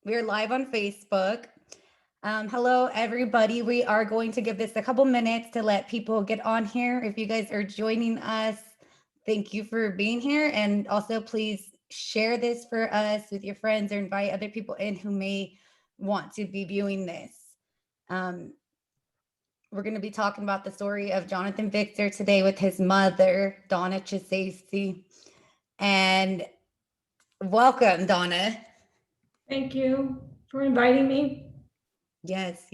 We're live on Facebook. Hello, everybody. We are going to give this a couple minutes to let people get on here. If you guys are joining us, thank you for being here. And also, please share this for us with your friends or invite other people in who may want to be viewing this. Um, we're going to be talking about the story of Jonathan Victor today with his mother, Donna Chisesi. And welcome, Donna. Thank you for inviting me. Yes.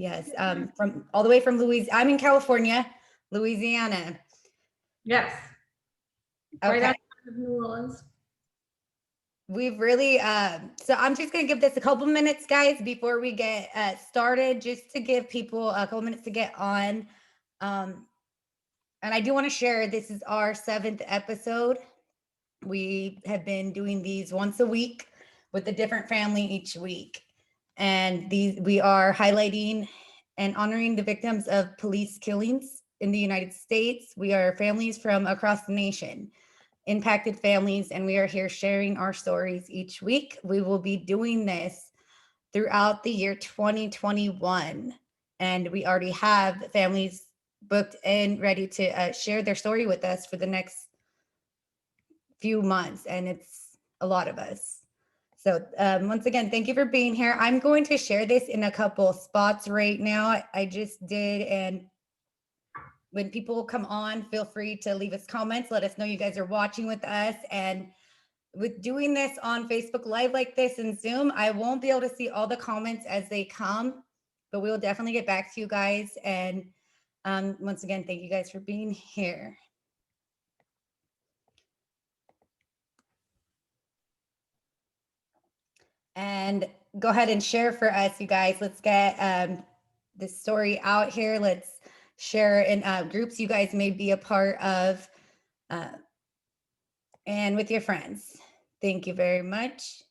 From all the way from Louisiana. I'm in California, Louisiana. Yes. Right Okay. outside of New Orleans. We've really, so I'm just going to give this a couple minutes, guys, before we get started, just to give people a couple minutes to get on. And I do want to share, this is our 7th episode. We have been doing these once a week with a different family each week. And we are highlighting and honoring the victims of police killings in the United States. We are families from across the nation, impacted families, and we are here sharing our stories each week. We will be doing this throughout the year 2021. And we already have families booked and ready to share their story with us for the next few months. And it's a lot of us. So once again, thank you for being here. I'm going to share this in a couple spots right now. I just did. And when people come on, feel free to leave us comments. Let us know you guys are watching with us. And with doing this on Facebook Live like this and Zoom, I won't be able to see all the comments as they come, but we will definitely get back to you guys. And once again, thank you guys for being here. And go ahead and share for us, you guys. Let's get this story out here. Let's share in groups you guys may be a part of and with your friends. Thank you very much.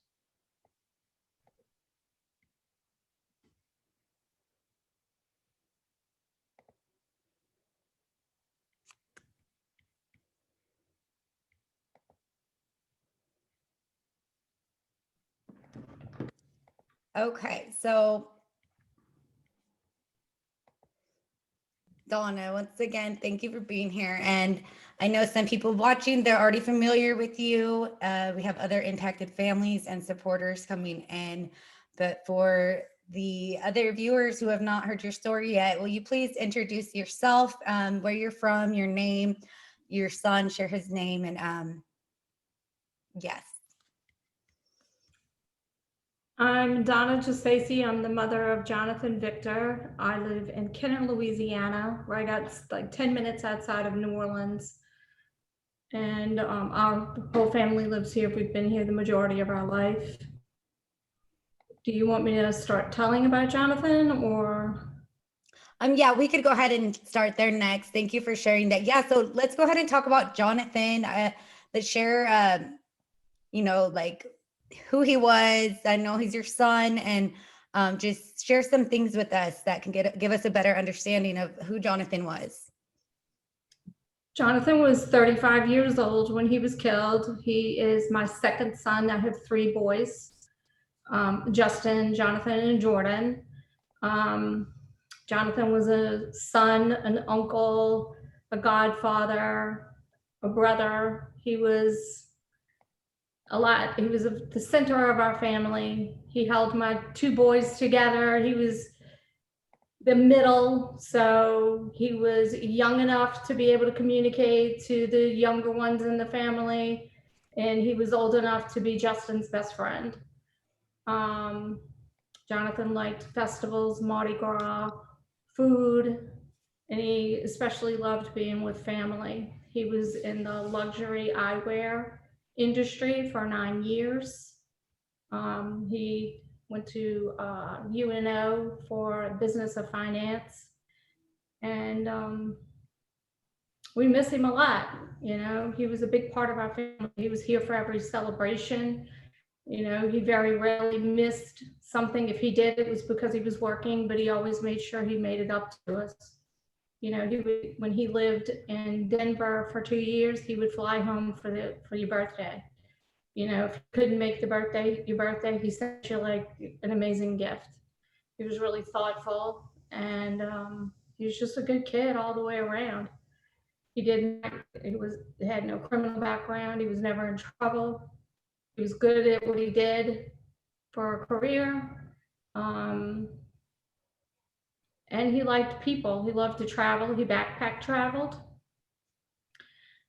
Okay, so Donna, once again, thank you for being here. And I know some people watching, they're already familiar with you. We have other impacted families and supporters coming in. But for the other viewers who have not heard your story yet, will you please introduce yourself, where you're from, your name, your son, share his name, and yes. I'm Donna Chisesi. I'm the mother of Jonathan Victor. I live in Kenner, Louisiana, right out like 10 minutes outside of New Orleans. And our whole family lives here. We've been here the majority of our life. Do you want me to start telling about Jonathan or? Yeah, we could go ahead and start there next. Thank you for sharing that. Yeah, so let's go ahead and talk about Jonathan. Let's share, like who he was. I know he's your son, and just share some things with us that can give us a better understanding of who Jonathan was. Jonathan was 35 years old when he was killed. He is my second son. I have 3 boys, Justin, Jonathan, and Jordan. Jonathan was a son, an uncle, a godfather, a brother. He was a lot. He was the center of our family. He held my 2 boys together. He was the middle, so he was young enough to be able to communicate to the younger ones in the family, and he was old enough to be Justin's best friend. Jonathan liked festivals, Mardi Gras, food, and he especially loved being with family. He was in the luxury eyewear industry for 9 years. He went to UNO for business of finance, and we miss him a lot. You know, he was a big part of our family. He was here for every celebration. You know, he very rarely missed something. If he did, it was because he was working, but he always made sure he made it up to us. You know, when he lived in Denver for 2 years, he would fly home for your birthday. You know, if you couldn't make your birthday, he sent you like an amazing gift. He was really thoughtful, and he was just a good kid all the way around. He didn't, he had no criminal background. He was never in trouble. He was good at what he did for a career. Um, and he liked people. He loved to travel. He backpack traveled.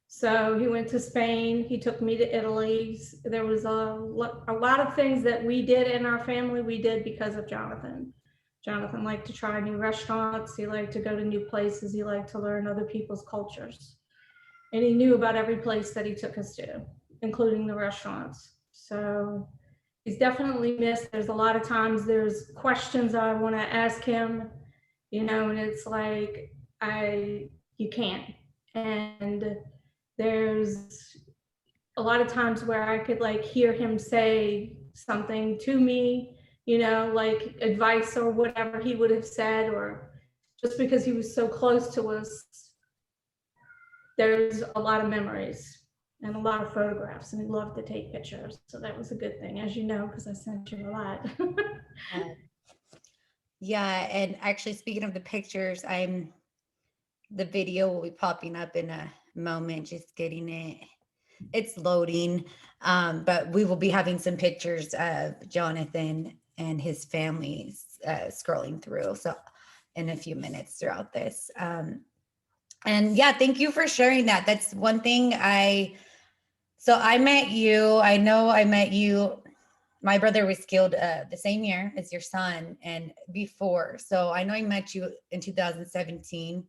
So he went to Spain. He took me to Italy. There was a lot of things that we did in our family, we did because of Jonathan. Jonathan liked to try new restaurants. He liked to go to new places. He liked to learn other people's cultures. And he knew about every place that he took us to, including the restaurants. So he's definitely missed. There's a lot of times there's questions I want to ask him, you know, and it's like, you can't. And there's a lot of times where I could like hear him say something to me, you know, like advice or whatever he would have said, or just because he was so close to us, there's a lot of memories and a lot of photographs, and he loved to take pictures. So that was a good thing, as you know, because I sent you a lot. Yeah, and actually speaking of the pictures, the video will be popping up in a moment, just getting it's loading. But we will be having some pictures of Jonathan and his family scrolling through. So in a few minutes throughout this. And yeah, thank you for sharing that. That's one thing so I met you, I know I met you. My brother was killed the same year as your son and before. So I know I met you in 2017.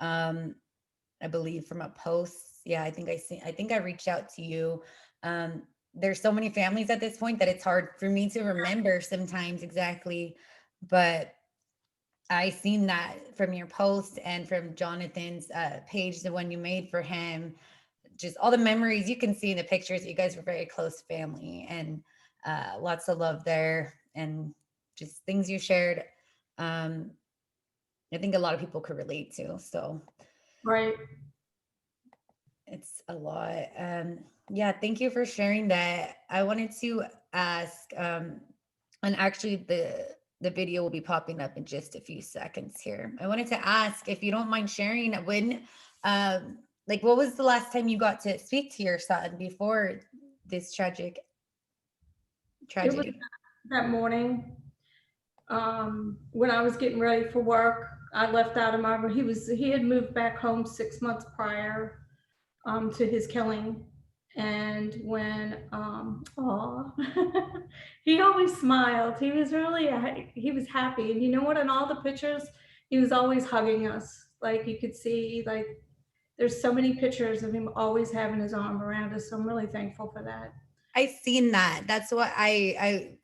I believe from a post. Yeah, I think I reached out to you. There's so many families at this point that it's hard for me to remember sometimes exactly, but I seen that from your post and from Jonathan's page, the one you made for him, just all the memories you can see in the pictures. You guys were very close family, and lots of love there, and just things you shared. I think a lot of people could relate to. So Right. it's a lot. Yeah, thank you for sharing that. I wanted to ask, and actually the video will be popping up in just a few seconds here. I wanted to ask if you don't mind sharing when, like, what was the last time you got to speak to your son before this tragic It was tragedy? that morning, when I was getting ready for work. I left out of my room. He had moved back home 6 months prior to his killing. And when, he always smiled. He was really, he was happy. And you know what? In all the pictures, he was always hugging us. Like you could see, like there's so many pictures of him always having his arm around us. So I'm really thankful for that. I seen that. That's what I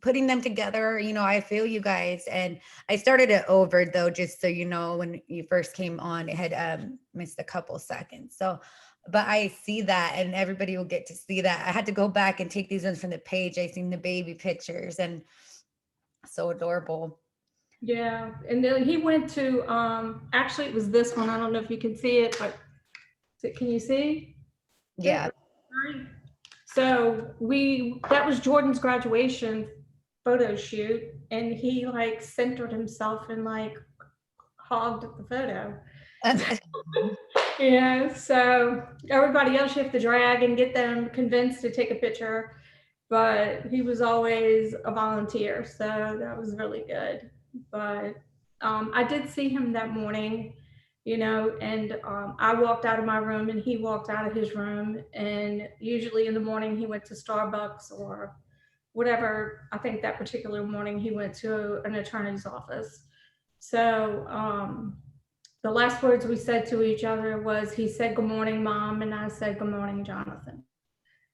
putting them together, I feel you guys. And I started it over though, just so you know, when you first came on, it had missed a couple seconds. So, but I see that, and everybody will get to see that. I had to go back and take these ones from the page. I seen the baby pictures, and so adorable. Yeah. And then he went to, actually it was this one. I don't know if you can see it, but can you see Yeah. it? So that was Jordan's graduation photo shoot, and he like centered himself and like hogged the photo. So everybody else you have to drag and get them convinced to take a picture, but he was always a volunteer, so that was really good. But I did see him that morning, and I walked out of my room and he walked out of his room, and usually in the morning he went to Starbucks or whatever. I think that particular morning he went to an attorney's office. So the last words we said to each other was, he said, "Good morning, Mom," and I said, "Good morning, Jonathan."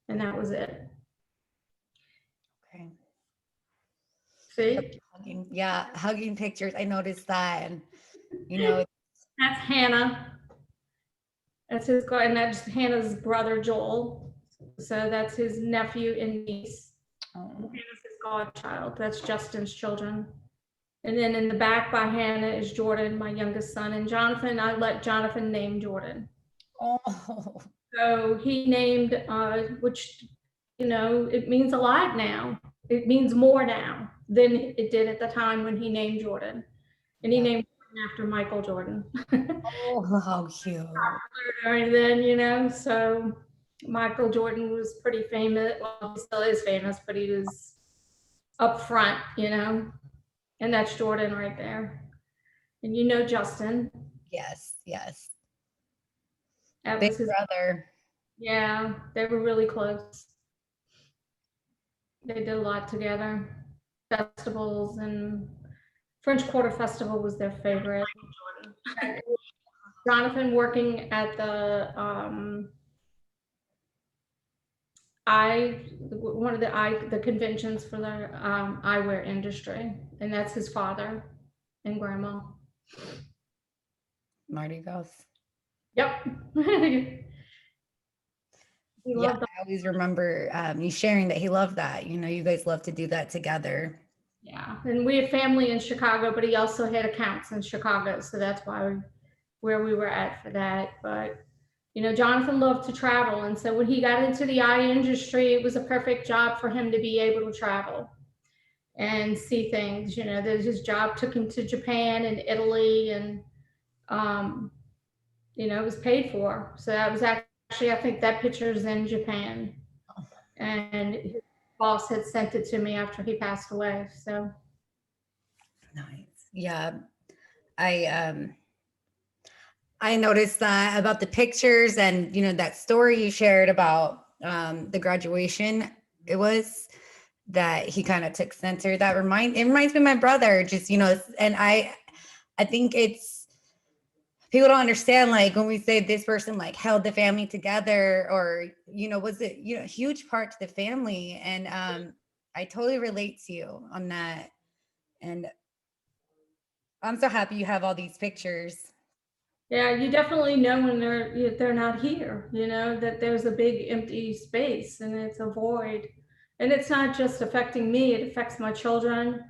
And that was it. Okay. See? Yeah, hugging pictures. I noticed that, and That's Hannah. That's and that's Hannah's brother, Joel. So that's his nephew and niece. Hannah's his godchild. That's Justin's children. And then in the back by Hannah is Jordan, my youngest son. And Jonathan, I let Jonathan name Jordan. oh, So he named, which, you know, it means a lot now. It means more now than it did at the time when he named Jordan. And he Yeah. named Jordan after Michael Jordan. Oh, how cute. During then, you know, so Michael Jordan was pretty famous. Well, he still is famous, but he was up front, you know, and that's Jordan right there. And you know Justin. Yes, yes. That Big was his, brother. yeah, they were really close. They did a lot together. Festivals, and French Quarter Festival was their favorite. Jonathan working at the one of the conventions for the eyewear industry, and that's his father and grandma. Marty goes. Yep. He Yeah, loved. I always remember you sharing that he loved that. You know, you guys love to do that together. Yeah, and we have family in Chicago, but he also had accounts in Chicago, so that's why where we were at for that. But you know, Jonathan loved to travel, and so when he got into the eye industry, it was a perfect job for him to be able to travel and see things. You know, his job took him to Japan and Italy, and um, you know, it was paid for. So that was actually, I think that picture is in Japan, and his boss had sent it to me after he passed away. So Nice. Yeah. I um I noticed that about the pictures and that story you shared about the graduation. It was that he kind of took center. It reminds me of my brother. Just and I think it's people don't understand, like when we say this person like held the family together, or was it a huge part to the family. And I totally relate to you on that. And I'm so happy you have all these pictures. yeah, you definitely know when they're not here. You know that there's a big empty space and it's a void, and it's not just affecting me; it affects my children.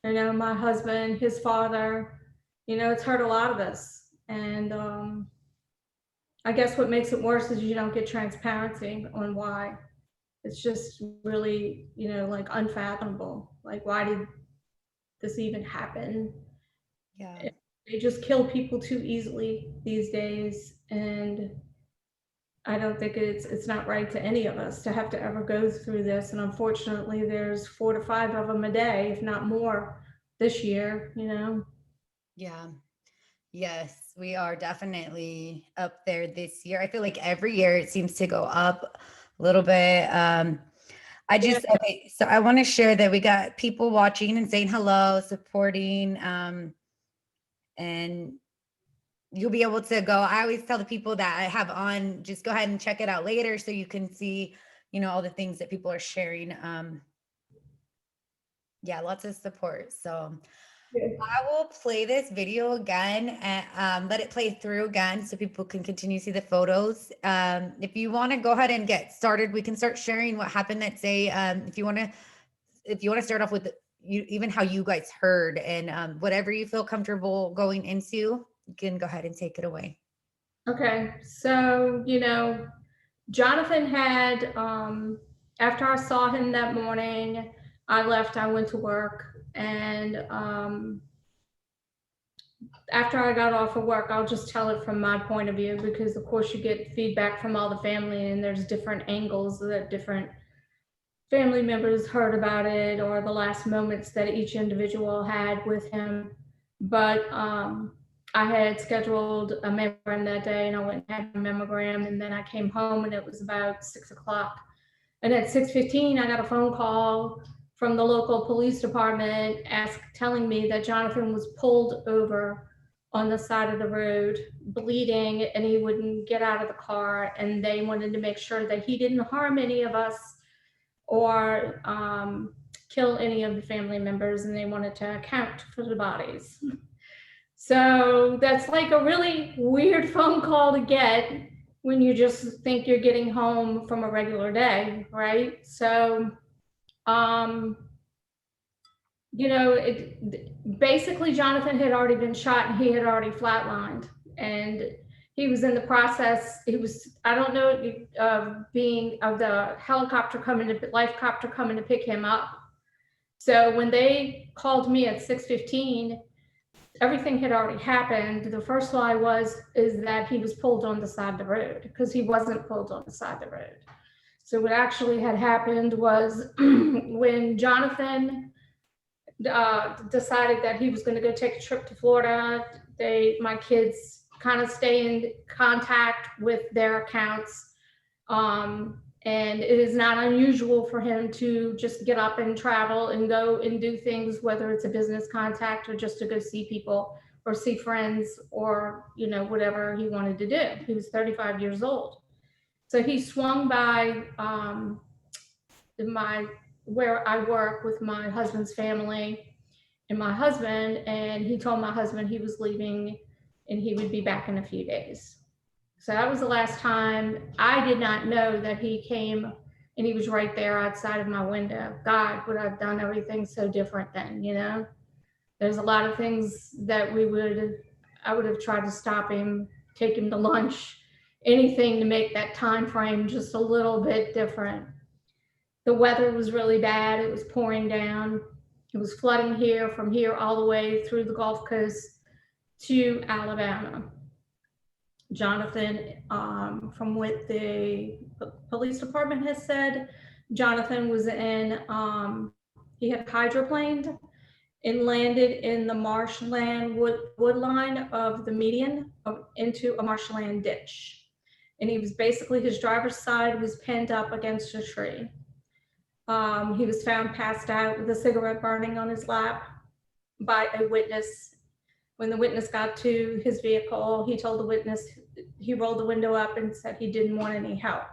You know, my husband, his father. You know, it's hurt a lot of us, and I guess what makes it worse is you don't get transparency on why. It's just really, you know, like unfathomable. Like, why did this even happen? Yeah. They just kill people too easily these days, and I don't think it's not right to any of us to have to ever go through this. And unfortunately, there's 4 to 5 of them a day, if not more, this year. You know. Yeah. Yes, we are definitely up there this year. I feel like every year it seems to go up a little bit. Yeah. Okay, so I want to share that we got people watching and saying hello, supporting, and you'll be able to go. I always tell the people that I have on, just go ahead and check it out later so you can see, all the things that people are sharing. Yeah, lots of support. So I will play this video again and let it play through again so people can continue to see the photos. If you want to go ahead and get started, we can start sharing what happened that day. If you want to start off with even how you guys heard, and whatever you feel comfortable going into, you can go ahead and take it away. Okay. So you know, Jonathan had after I saw him that morning, I left. I went to work, and after I got off of work, I'll just tell it from my point of view because, of course, you get feedback from all the family, and there's different angles that different family members heard about it or the last moments that each individual had with him. But I had scheduled a mammogram that day, and I went and had a mammogram, and then I came home, and it was about 6 o'clock. And at 6:15, I got a phone call from the local police department telling me that Jonathan was pulled over on the side of the road, bleeding, and he wouldn't get out of the car. And they wanted to make sure that he didn't harm any of us or kill any of the family members, and they wanted to account for the bodies. So that's like a really weird phone call to get when you just think you're getting home from a regular day, right? So, um, you know, basically Jonathan had already been shot and he had already flatlined, and he was in the process. I don't know, being of the helicopter life copter coming to pick him up. So when they called me at 6:15, everything had already happened. The first lie is that he was pulled on the side of the road, because he wasn't pulled on the side of the road. So what actually had happened was when Jonathan decided that he was going to go take a trip to Florida, my kids kind of stay in contact with their accounts. And it is not unusual for him to just get up and travel and go and do things, whether it's a business contact or just to go see people or see friends or, whatever he wanted to do. He was 35 years old. So he swung by where I work with my husband's family and my husband, and he told my husband he was leaving and he would be back in a few days. So that was the last time. I did not know that he came and he was right there outside of my window. God, would I've done everything so different then, There's a lot of things that I would have tried to stop him, take him to lunch, anything to make that time frame just a little bit different. The weather was really bad. It was pouring down. It was flooding here, from here all the way through the Gulf Coast to Alabama. Jonathan, from what the police department has said, Jonathan was he had hydroplaned and landed in the marshland wood line of the median into a marshland ditch. And he was basically, his driver's side was pinned up against a tree. He was found passed out with a cigarette burning on his lap by a witness. When the witness got to his vehicle, he told the witness, he rolled the window up and said he didn't want any help.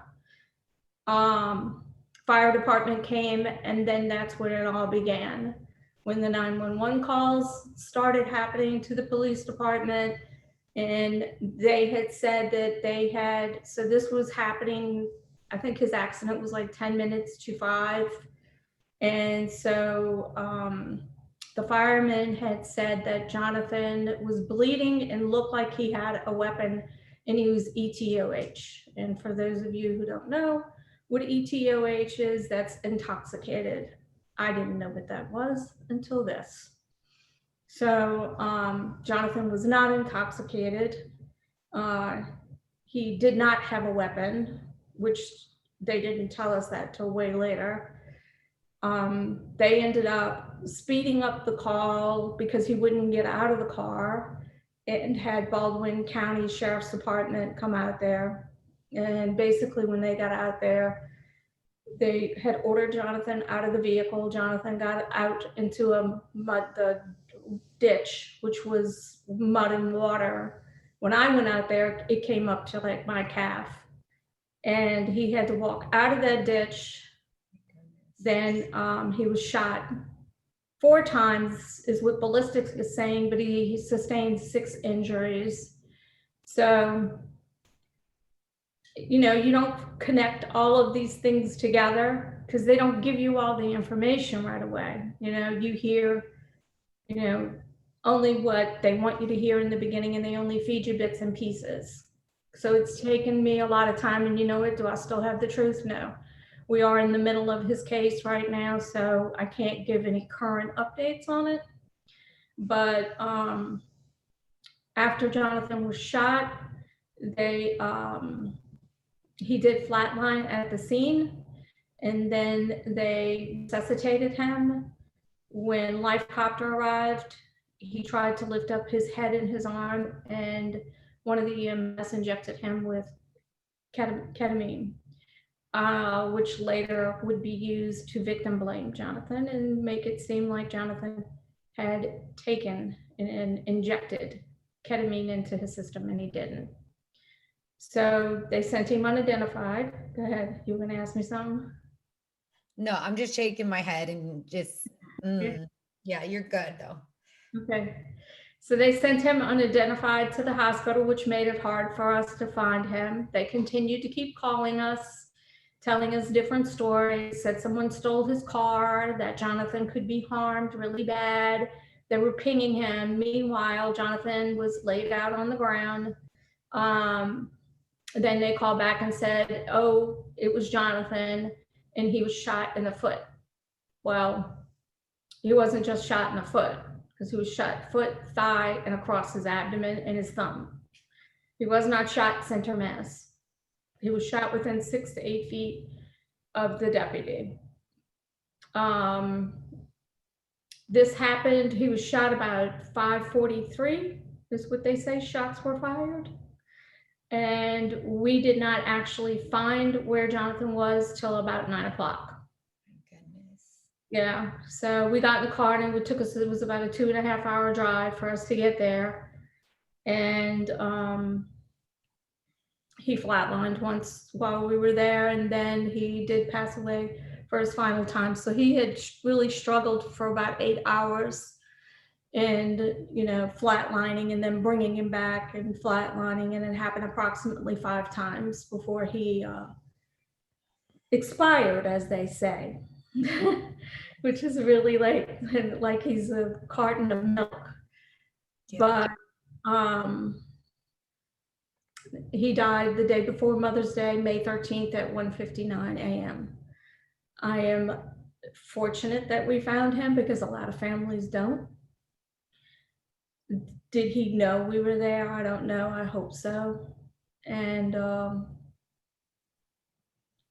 Fire department came, and then that's when it all began. When the 911 calls started happening to the police department, and they had said that so this was happening, I think his accident was like 10 minutes to 5. And so the firemen had said that Jonathan was bleeding and looked like he had a weapon, and he was ETOH. And for those of you who don't know what ETOH is, that's intoxicated. I didn't know what that was until this. So Jonathan was not intoxicated. He did not have a weapon, which they didn't tell us that till way later. They ended up speeding up the call because he wouldn't get out of the car, and had Baldwin County Sheriff's Department come out there. And basically when they got out there, they had ordered Jonathan out of the vehicle. Jonathan got out into the ditch, which was mud and water. When I went out there, it came up to like my calf, and he had to walk out of that ditch. Then he was shot 4 times is what ballistics is saying, but he sustained 6 injuries. So, you don't connect all of these things together because they don't give you all the information right away. You hear, only what they want you to hear in the beginning, and they only feed you bits and pieces. So it's taken me a lot of time, and do I still have the truth? No. We are in the middle of his case right now, so I can't give any current updates on it. But after Jonathan was shot, he did flatline at the scene, and then they resuscitated him. When life copter arrived, he tried to lift up his head and his arm, and one of the EMS injected him with ketamine. Which later would be used to victim blame Jonathan and make it seem like Jonathan had taken and injected ketamine into his system, and he didn't. So they sent him unidentified. Go ahead, you were gonna ask me something? No, I'm just shaking my head and just, yeah, you're good though. Okay. So they sent him unidentified to the hospital, which made it hard for us to find him. They continued to keep calling us, telling us different stories, said someone stole his car, that Jonathan could be harmed really bad. They were pinging him. Meanwhile, Jonathan was laid out on the ground. Then they called back and said, oh, it was Jonathan and he was shot in the foot. Well, he wasn't just shot in the foot, because he was shot foot, thigh, and across his abdomen and his thumb. He was not shot center mass. He was shot within 6 to 8 feet of the deputy. This happened, he was shot about 5:43, is what they say, shots were fired. And we did not actually find where Jonathan was till about 9 o'clock. Goodness. Yeah, so we got in the car and it took us, it was about a 2.5 hour drive for us to get there. And he flatlined once while we were there, and then he did pass away for his final time. So he had really struggled for about 8 hours, and flatlining, and then bringing him back and flatlining, and it happened approximately 5 times before he expired, as they say. Which is really like he's a carton of milk. Yeah. But he died the day before Mother's Day, May 13th at 1:59 a.m. I am fortunate that we found him, because a lot of families don't. Did he know we were there? I don't know. I hope so. And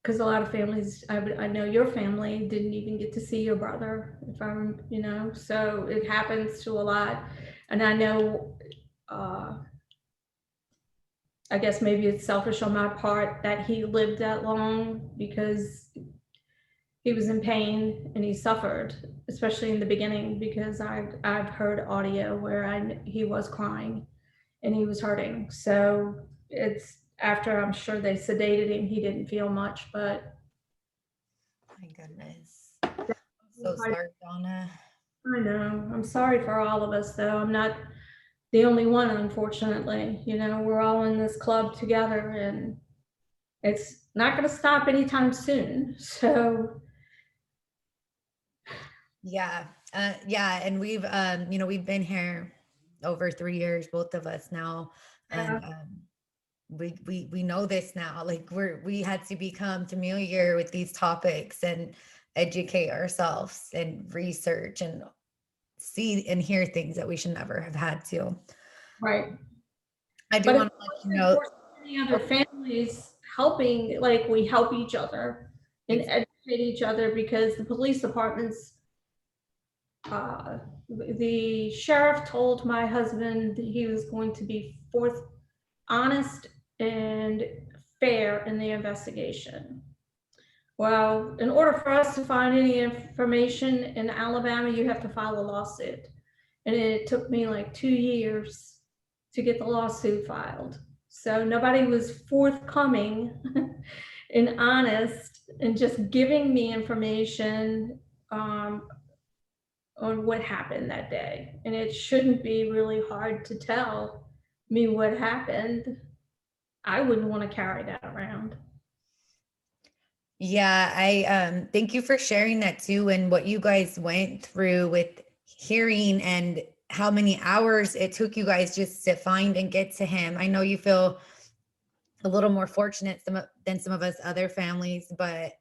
because a lot of families, I know your family didn't even get to see your brother, if I'm, so it happens to a lot. And I know, I guess maybe it's selfish on my part that he lived that long, because he was in pain and he suffered, especially in the beginning, because I've heard audio where he was crying and he was hurting. So it's after, I'm sure they sedated him, he didn't feel much, but. My goodness. I'm so sorry, Donna. I know. I'm sorry for all of us, though. I'm not the only one, unfortunately. We're all in this club together, and it's not going to stop anytime soon. So. Yeah. And we've, we've been here over 3 years, both of us now. And we know this now. Like we had to become familiar with these topics and educate ourselves and research and see and hear things that we should never have had to. Right. I do want to let you know. Any other families helping, like we help each other and educate each other, because the police departments, the sheriff told my husband that he was going to be honest and fair in the investigation. Well, in order for us to find any information in Alabama, you have to file a lawsuit. And it took me like 2 years to get the lawsuit filed. So nobody was forthcoming and honest and just giving me information on what happened that day. And it shouldn't be really hard to tell me what happened. I wouldn't want to carry that around. Yeah, I thank you for sharing that too, and what you guys went through with hearing and how many hours it took you guys just to find and get to him. I know you feel a little more fortunate than some of us other families, but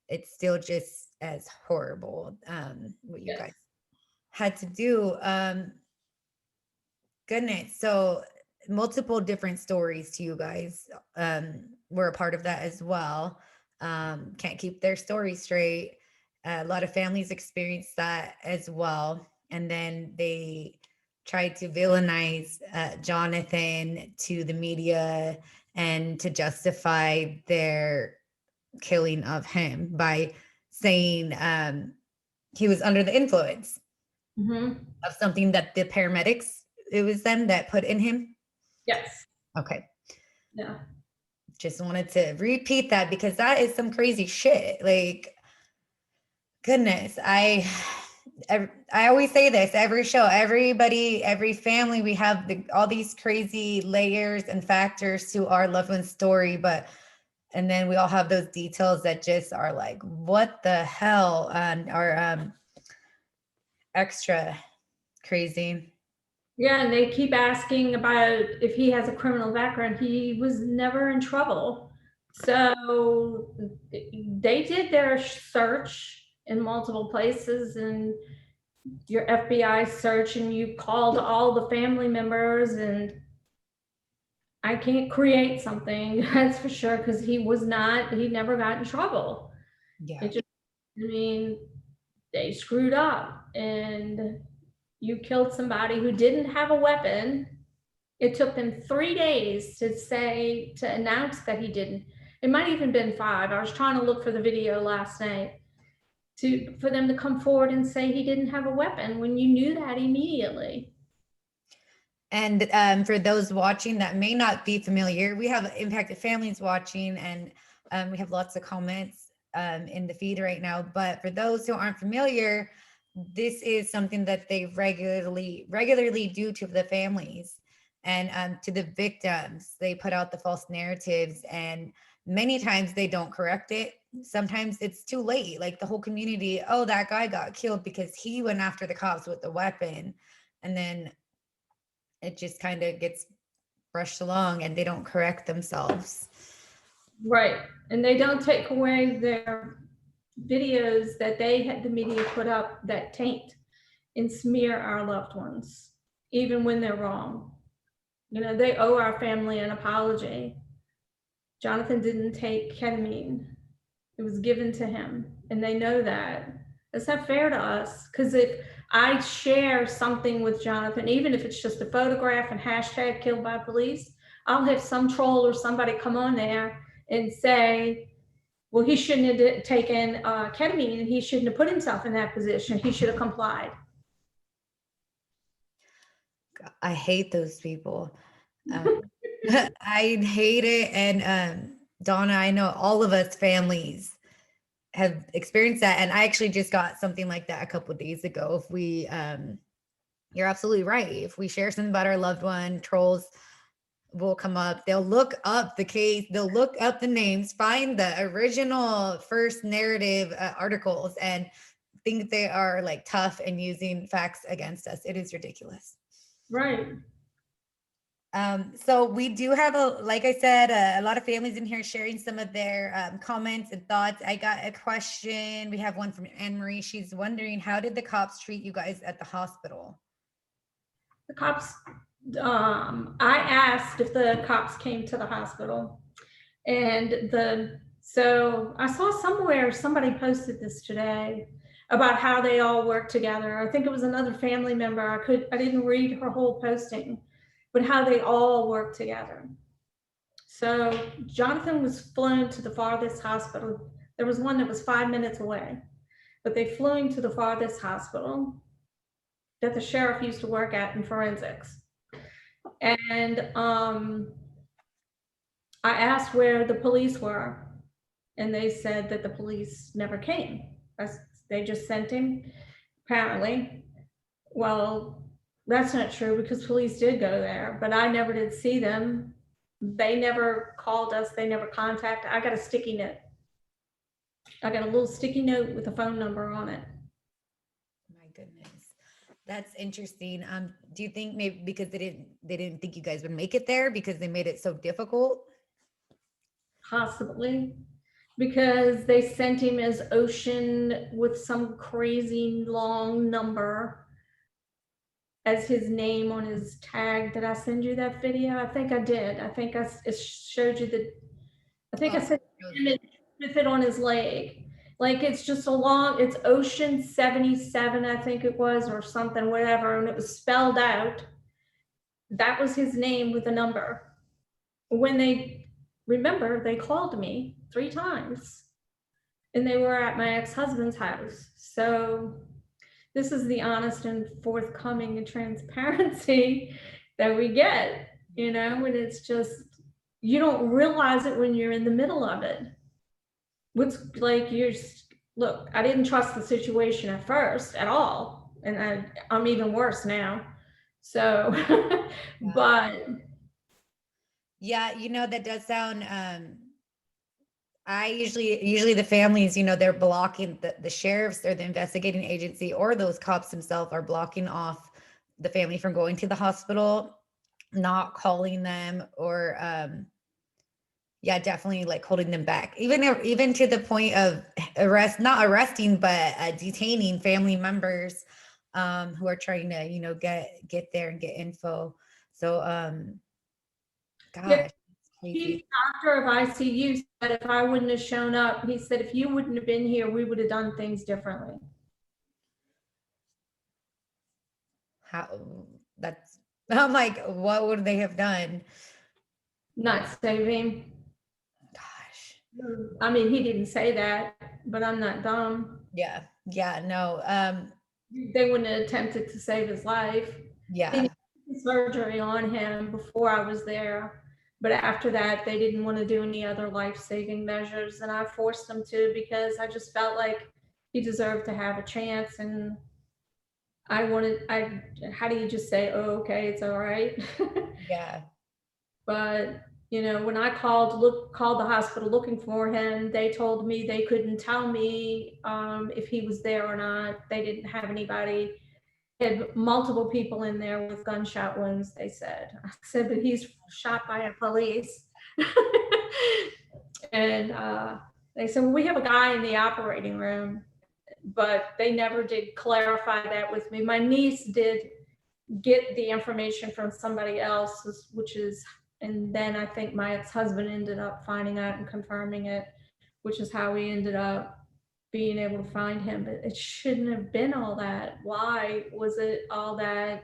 it's still just as horrible what you guys had to do. Goodness. So multiple different stories to you guys were a part of that as well. Can't keep their story straight. A lot of families experience that as well. And then they tried to villainize Jonathan to the media and to justify their killing of him by saying he was under the influence of something that the paramedics, it was them that put in him? Yes. Okay. Yeah. Just wanted to repeat that because that is some crazy shit. Like, goodness, I always say this every show, everybody, every family, we have all these crazy layers and factors to our loved one's story, and then we all have those details that just are like, what the hell, and are extra crazy. Yeah, and they keep asking about if he has a criminal background. He was never in trouble. So they did their search in multiple places, and your FBI search, and you called all the family members, and I can't create something, that's for sure, because he never got in trouble. Yeah. It just, I mean, they screwed up, and you killed somebody who didn't have a weapon. It took them 3 days to announce that he didn't. It might even been 5. I was trying to look for the video last night for them to come forward and say he didn't have a weapon when you knew that immediately. And for those watching that may not be familiar, we have impacted families watching, and we have lots of comments in the feed right now. But for those who aren't familiar, this is something that they regularly do to the families and to the victims. They put out the false narratives, and many times they don't correct it. Sometimes it's too late. Like the whole community, oh, that guy got killed because he went after the cops with the weapon, and then it just kind of gets brushed along and they don't correct themselves. Right. And they don't take away their videos that they had the media put up that taint and smear our loved ones, even when they're wrong. You know, they owe our family an apology. Jonathan didn't take ketamine. It was given to him, and they know that. It's not fair to us, because if I share something with Jonathan, even if it's just a photograph and hashtag killed by police, I'll have some troll or somebody come on there and say, well, he shouldn't have taken ketamine, and he shouldn't have put himself in that position. He should have complied. I hate those people. I hate it. And Donna, I know all of us families have experienced that. And I actually just got something like that a couple of days ago. If we, you're absolutely right. If we share something about our loved one, trolls will come up. They'll look up the case, they'll look up the names, find the original first narrative articles, and think they are like tough and using facts against us. It is ridiculous. Right. So we do have like I said, a lot of families in here sharing some of their comments and thoughts. I got a question. We have one from Anne Marie. She's wondering, how did the cops treat you guys at the hospital? The cops, I asked if the cops came to the hospital, and so I saw somewhere somebody posted this today about how they all work together. I think it was another family member. I didn't read her whole posting, but how they all work together. So Jonathan was flown to the farthest hospital. There was one that was 5 minutes away, but they flew him to the farthest hospital that the sheriff used to work at in forensics. And I asked where the police were, and they said that the police never came. They just sent him, apparently. Well, that's not true, because police did go there, but I never did see them. They never called us. They never contacted. I got a sticky note. I got a little sticky note with a phone number on it. My goodness. That's interesting. Do you think maybe because they didn't think you guys would make it there because they made it so difficult? Possibly, because they sent him as Ocean with some crazy long number as his name on his tag. Did I send you that video? I think I did. I think I showed you I think I said image with it on his leg. Like, it's just it's Ocean 77, I think it was, or something, whatever, and it was spelled out. That was his name with a number. When they called me 3 times, and they were at my ex-husband's house. So this is the honest and forthcoming and transparency that we get, you know, and it's just, you don't realize it when you're in the middle of it. What's like, look, I didn't trust the situation at first at all, and I'm even worse now. So, but yeah, that does sound, I usually the families, they're blocking the sheriffs or the investigating agency or those cops themselves are blocking off the family from going to the hospital, not calling them, or yeah, definitely like holding them back, even to the point of not arresting, but detaining family members who are trying to, get there and get info. So Yeah, gosh, it's chief crazy. doctor of ICU said if I wouldn't have shown up, he said if you wouldn't have been here, we would have done things differently. How that's I'm like, what would they have done? Not saving. Gosh. I mean, he didn't say that, but I'm not dumb. Yeah. Yeah. No. They wouldn't have attempted to save his life. They Yeah. did surgery on him before I was there, but after that, they didn't want to do any other life-saving measures, and I forced them to because I just felt like he deserved to have a chance, and how do you just say, oh, okay, it's all right? Yeah. But when I called the hospital looking for him, they told me they couldn't tell me if he was there or not. They didn't have anybody. They had multiple people in there with gunshot wounds, they said. I said, but he's shot by a police. And they said, well, we have a guy in the operating room, but they never did clarify that with me. My niece did get the information from somebody else, and then I think my ex-husband ended up finding out and confirming it, which is how we ended up being able to find him. But it shouldn't have been all that. Why was it all that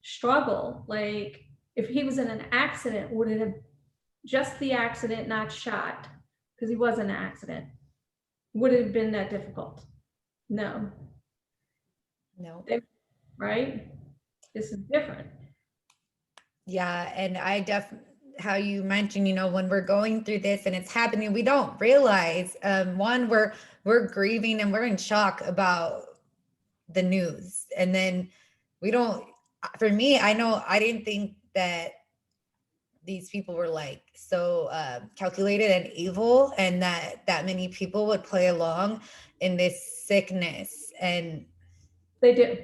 struggle? Like, if he was in an accident, would it have just the accident, not shot? Because he was in an accident. Would it have been that difficult? No. No. Right? This is different. Yeah. And how you mentioned, when we're going through this and it's happening, we don't realize, one, we're grieving and we're in shock about the news. And then for me, I know I didn't think that these people were like so calculated and evil, and that many people would play along in this sickness. And They do.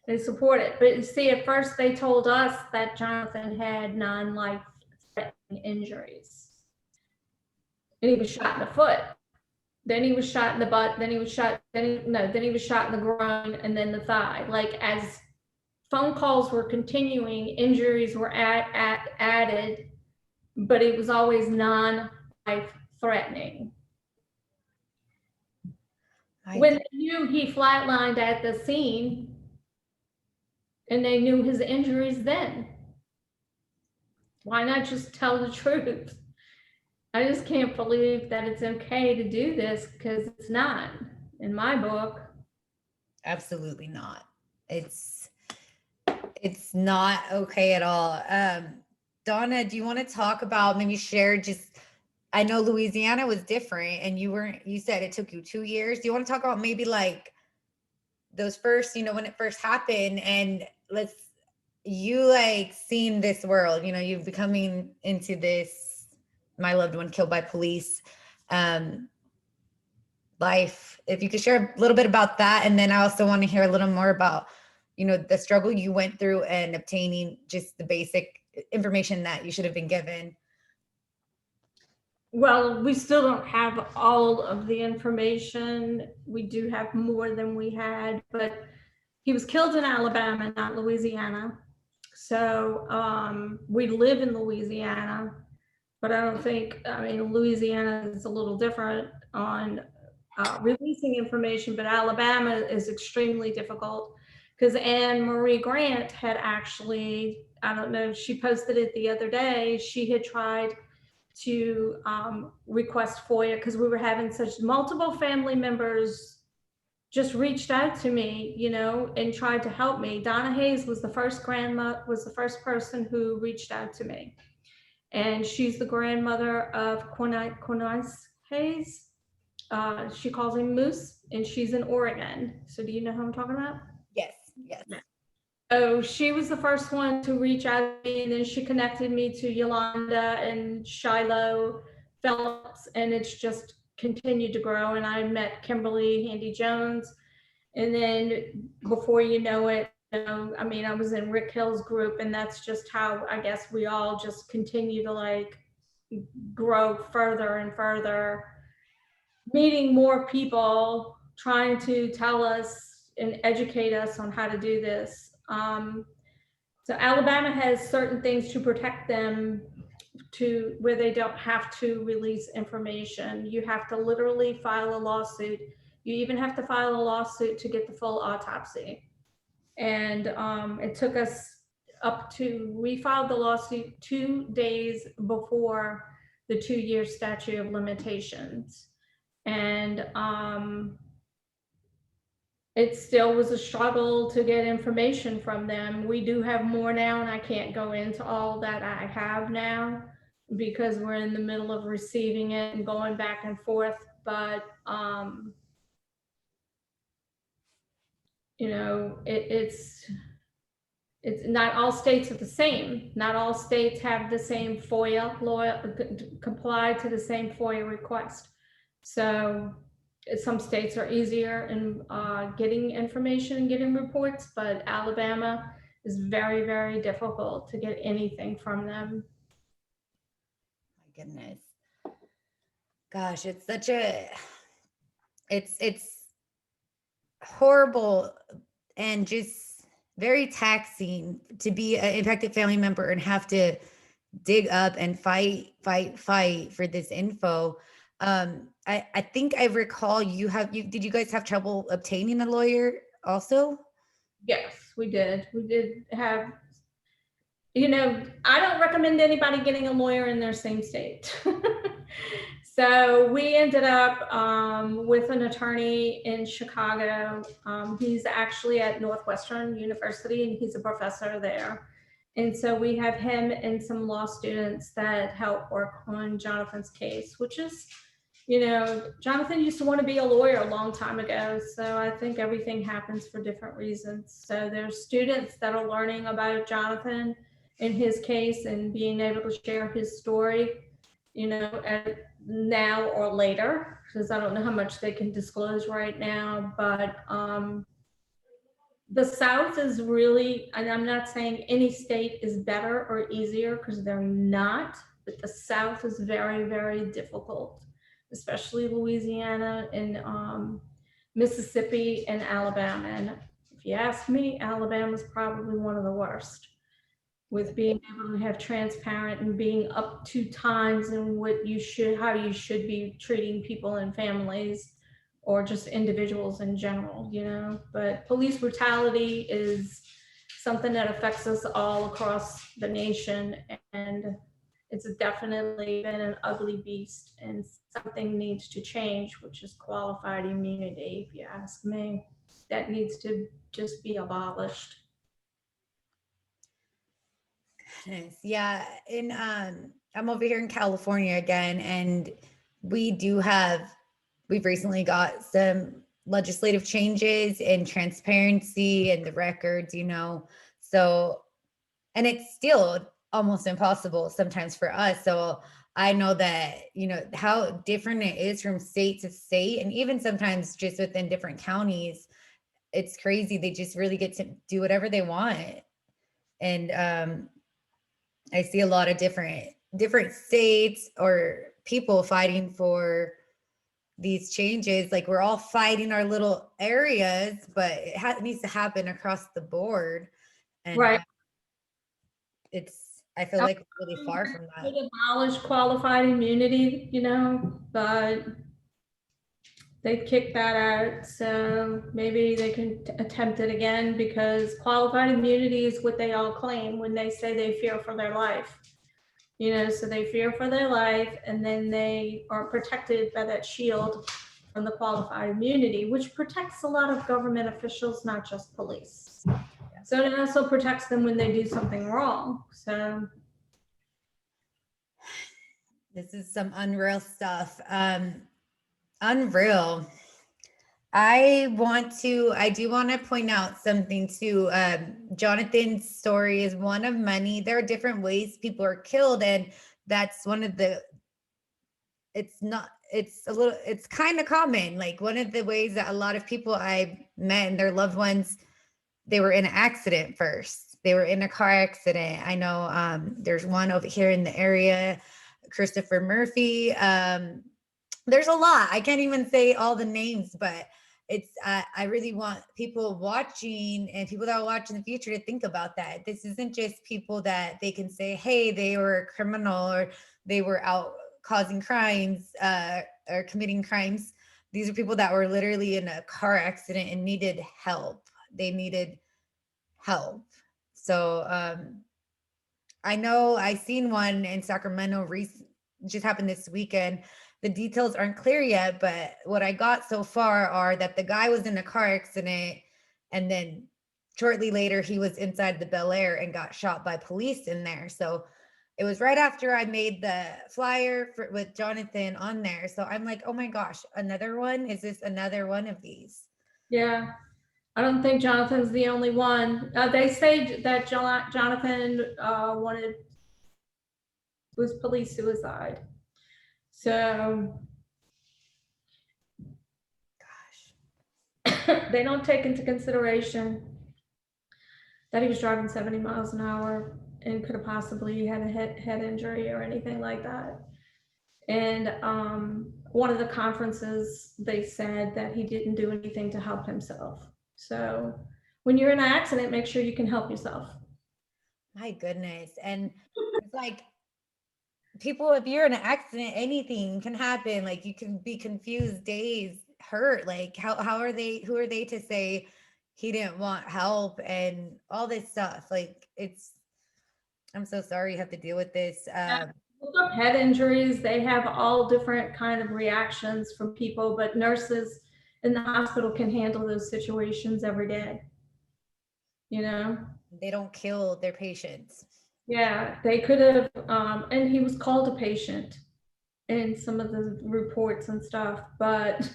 They support it. But see, at first they told us that Jonathan had non-life threatening injuries. And he was shot in the foot. Then he was shot in the butt. Then he was shot in the groin, and then the thigh. Like, as phone calls were continuing, injuries were added, but it was always non-life threatening. When they knew he flatlined at the scene, and they knew his injuries then, why not just tell the truth? I just can't believe that it's okay to do this, because it's not, in my book. Absolutely not. It's not okay at all. Donna, do you want to talk about, maybe share, just, I know Louisiana was different and you said it took you 2 years. Do you want to talk about maybe like those first, when it first happened, and you like seeing this world, you becoming into this, my loved one killed by police, life. If you could share a little bit about that. And then I also want to hear a little more about, the struggle you went through and obtaining just the basic information that you should have been given. Well, we still don't have all of the information. We do have more than we had, but he was killed in Alabama, not Louisiana. So we live in Louisiana, but Louisiana is a little different on releasing information, but Alabama is extremely difficult, because Anne Marie Grant had actually, I don't know, she posted it the other day, she had tried to request FOIA, because we were having such multiple family members just reached out to me, and tried to help me. Donna Hayes was the first person who reached out to me. And she's the grandmother of Quinice Hayes. She calls him Moose, and she's in Oregon. So do you know who I'm talking about? Yes. Oh, she was the first one to reach out to me, and then she connected me to Yolanda and Shiloh Phillips, and it's just continued to grow. And I met Kimberly Handy Jones, and then before you know it, I mean, I was in Rick Hill's group, and that's just how I guess we all just continue to like grow further and further, meeting more people, trying to tell us and educate us on how to do this. So Alabama has certain things to protect them to where they don't have to release information. You have to literally file a lawsuit. You even have to file a lawsuit to get the full autopsy. And it took us we filed the lawsuit 2 days before the 2-year statute of limitations. And it still was a struggle to get information from them. We do have more now, and I can't go into all that I have now because we're in the middle of receiving it and going back and forth. But it's not all states are the same. Not all states have the same FOIA law, comply to the same FOIA request. So some states are easier in getting information and getting reports, but Alabama is very, very difficult to get anything from them. My goodness. Gosh, it's horrible and just very taxing to be an impacted family member and have to dig up and fight for this info. I think I recall did you guys have trouble obtaining a lawyer also? Yes, we did. We did have, I don't recommend anybody getting a lawyer in their same state. So we ended up with an attorney in Chicago. He's actually at Northwestern University, and he's a professor there. And so we have him and some law students that help work on Jonathan's case, which is, Jonathan used to want to be a lawyer a long time ago. So I think everything happens for different reasons. So there's students that are learning about Jonathan in his case and being able to share his story, now or later, because I don't know how much they can disclose right now. But the South is really, and I'm not saying any state is better or easier, because they're not, but the South is very, very difficult, especially Louisiana and Mississippi and Alabama. And if you ask me, Alabama's probably one of the worst, with being able to have transparent and being up to times and how you should be treating people and families, or just individuals in general, But police brutality is something that affects us all across the nation, and it's definitely been an ugly beast, and something needs to change, which is qualified immunity, if you ask me. That needs to just be abolished. Yeah, and I'm over here in California again, and we've recently got some legislative changes and transparency and the records, so, and it's still almost impossible sometimes for us. So I know that, how different it is from state to state, and even sometimes just within different counties. It's crazy. They just really get to do whatever they want. And I see a lot of different states or people fighting for these changes. Like, we're all fighting our little areas, but it needs to happen across the board. And Right. I feel like we're really far from that. Abolish qualified immunity, but they kicked that out. So maybe they can attempt it again, because qualified immunity is what they all claim when they say they fear for their life. So they fear for their life, and then they are protected by that shield from the qualified immunity, which protects a lot of government officials, not just police. Yeah. So it also protects them when they do something wrong. So this is some unreal stuff. Unreal. I do want to point out something too. Jonathan's story is one of many. There are different ways people are killed, and that's one of the, it's kind of common. Like, one of the ways that a lot of people I met and their loved ones they were in an accident first. They were in a car accident. I know there's one over here in the area, Christopher Murphy. There's a lot. I can't even say all the names, but it's I really want people watching and people that will watch in the future to think about that. This isn't just people that they can say, hey, they were a criminal or they were out causing crimes or committing crimes. These are people that were literally in a car accident and needed help. They needed help. So I know I seen one in Sacramento just happened this weekend. The details aren't clear yet, but what I got so far are that the guy was in a car accident and then shortly later he was inside the Bel Air and got shot by police in there. So it was right after I made the flyer with Jonathan on there. So I'm like, oh my gosh, another one? Is this another one of these? Yeah, I don't think Jonathan's the only one. They say that Jonathan was police suicide. So Gosh. they don't take into consideration that he was driving 70 miles an hour and could have possibly had a head injury or anything like that. And one of the conferences, they said that he didn't do anything to help himself. So when you're in an accident, make sure you can help yourself. My goodness. And it's like people, if you're in an accident, anything can happen. Like you can be confused, days, hurt. Like how are they, who are they to say he didn't want help and all this stuff? Like I'm so sorry you have to deal with this. Look up head injuries. They have all different kind of reactions from people, but nurses in the hospital can handle those situations every day. You know? They don't kill their patients. Yeah, they could have, and he was called a patient in some of the reports and stuff, but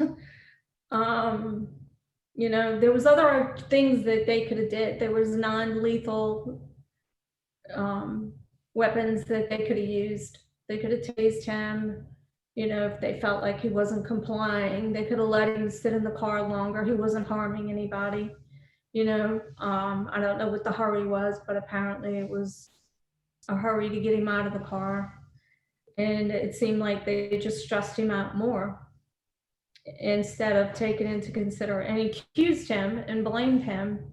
there was other things that they could have did. There was non-lethal weapons that they could have used. They could have tased him, if they felt like he wasn't complying. They could have let him sit in the car longer. He wasn't harming anybody. I don't know what the hurry was, but apparently it was a hurry to get him out of the car. And it seemed like they just stressed him out more instead of taking into consideration, and accused him and blamed him.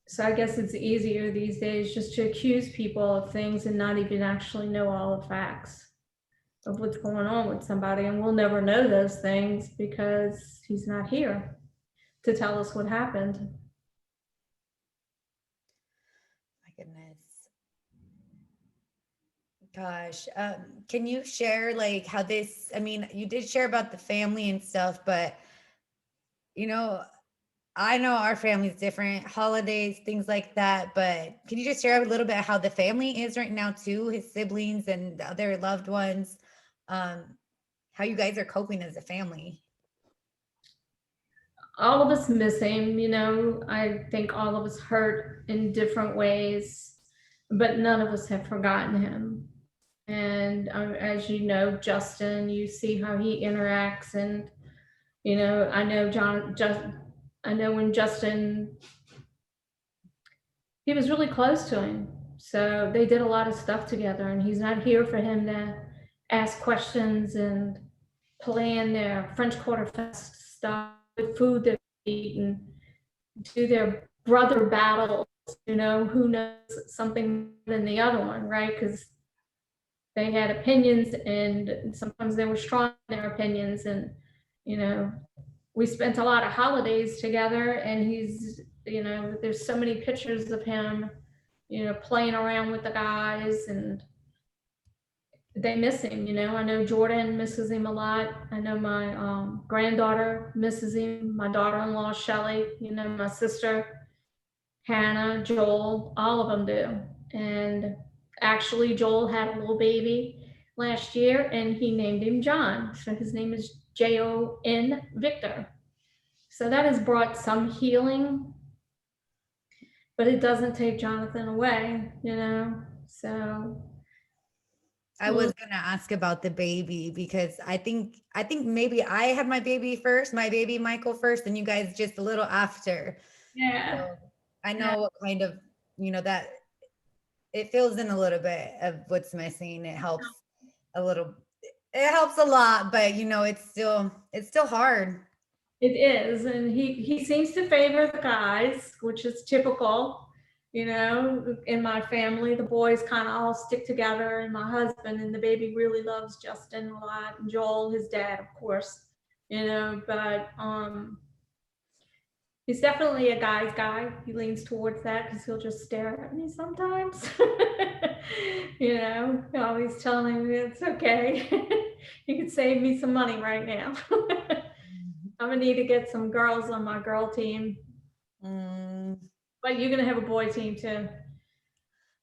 So I guess it's easier these days just to accuse people of things and not even actually know all the facts of what's going on with somebody. And we'll never know those things because he's not here to tell us what happened. My goodness. Gosh, can you share like how this, I mean, you did share about the family and stuff, but you know, I know our family's different, holidays, things like that, but can you just share a little bit how the family is right now too, his siblings and the other loved ones, how you guys are coping as a family? All of us miss him, I think all of us hurt in different ways, but none of us have forgotten him. And as you know, Justin, you see how he interacts, and I know when Justin, he was really close to him, so they did a lot of stuff together, and he's not here for him to ask questions and plan their French Quarter Fest stuff, with food that they eat, and do their brother battles, who knows something than the other one, right? Because they had opinions, and sometimes they were strong in their opinions. And we spent a lot of holidays together, and he's there's so many pictures of him playing around with the guys, and they miss him. I know Jordan misses him a lot. I know my granddaughter misses him, my daughter-in-law Shelly, my sister Hannah, Joel, all of them do. And actually, Joel had a little baby last year, and he named him John. So his name is Jon Victor. So that has brought some healing, but it doesn't take Jonathan away, So I was gonna ask about the baby because I think maybe I had my baby first, my baby Michael first, and you guys just a little after. Yeah. So I Yeah. know what kind of, that it fills in a little bit of what's missing. It helps a little, it helps a lot, but it's still hard. It is, and he seems to favor the guys, which is typical. In my family, the boys kind of all stick together, and my husband and the baby really loves Justin a lot, and Joel, his dad, of course. But he's definitely a guy's guy. He leans towards that because he'll just stare at me sometimes. Always telling me it's okay. You can save me some money right now. I'm gonna need to get some girls on my girl team, Mm, but you're gonna have a boy team too.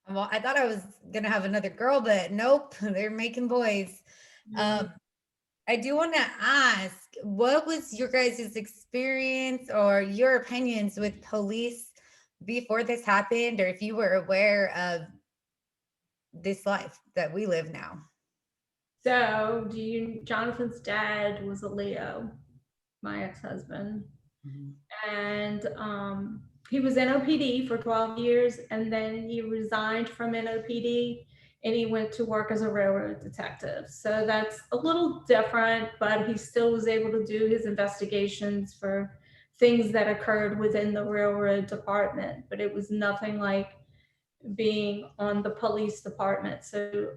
well, I thought I was gonna have another girl, but nope, they're making boys. Mm. Um, I do want to ask, what was your guys' experience or your opinions with police before this happened, or if you were aware of this life that we live now? So, Jonathan's dad was a Leo, my ex-husband, Mhm. and he was NOPD for 12 years, and then he resigned from NOPD and he went to work as a railroad detective. So that's a little different, but he still was able to do his investigations for things that occurred within the railroad department, but it was nothing like being on the police department. So